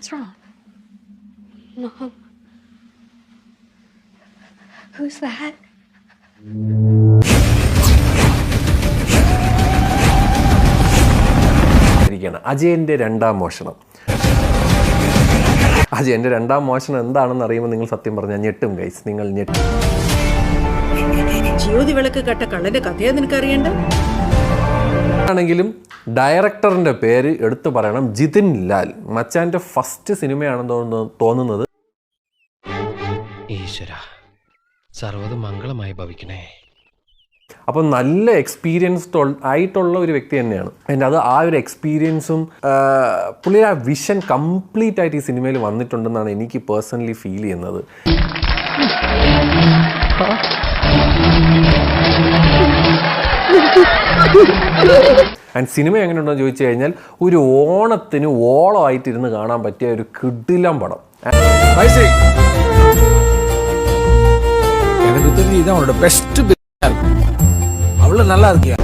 What's wrong? Mom. Who's that? അജയൻ്റെ രണ്ടാം മോഷണം. അജയൻ്റെ രണ്ടാം മോഷണം എന്താണെന്ന് അറിയുമ്പോൾ നിങ്ങൾ സത്യം പറഞ്ഞാൽ ഞെട്ടും ഗൈസ്, നിങ്ങൾ ഞെട്ടും. ജ്യോതി വിളക്ക് കെട്ട കള്ളന്റെ കഥയാ നിനക്കറിയണ്ട. ആണെങ്കിലും ഡയറക്ടറിന്റെ പേര് എടുത്തു പറയണം, ജിതിൻ ലാൽ. മച്ചാന്റെ ഫസ്റ്റ് സിനിമയാണെന്ന് തോന്നുന്നത്. ഈശ്വര, സർവ്വതും മംഗളമായി ഭവിക്കണേ. അപ്പം നല്ല എക്സ്പീരിയൻസ്ഡ് ആയിട്ടുള്ള ഒരു വ്യക്തി തന്നെയാണ്. അതിൻ്റെ അത് ആ ഒരു എക്സ്പീരിയൻസും പുള്ളിയുടെ ആ വിഷൻ കംപ്ലീറ്റ് ആയിട്ട് ഈ സിനിമയിൽ വന്നിട്ടുണ്ടെന്നാണ് എനിക്ക് പേഴ്സണലി ഫീൽ ചെയ്യുന്നത്. ആൻഡ് സിനിമ എങ്ങനെയുണ്ടെന്ന് ചോദിച്ചു കഴിഞ്ഞാൽ ഒരു ഓണത്തിന് ഓളമായിട്ടിരുന്ന് കാണാൻ പറ്റിയ ഒരു കിടിലം പടം. எனக்கு தெரிஞ்சு இதான் அவனோட பெஸ்ட். அவ்வளோ நல்லா இருக்கியா?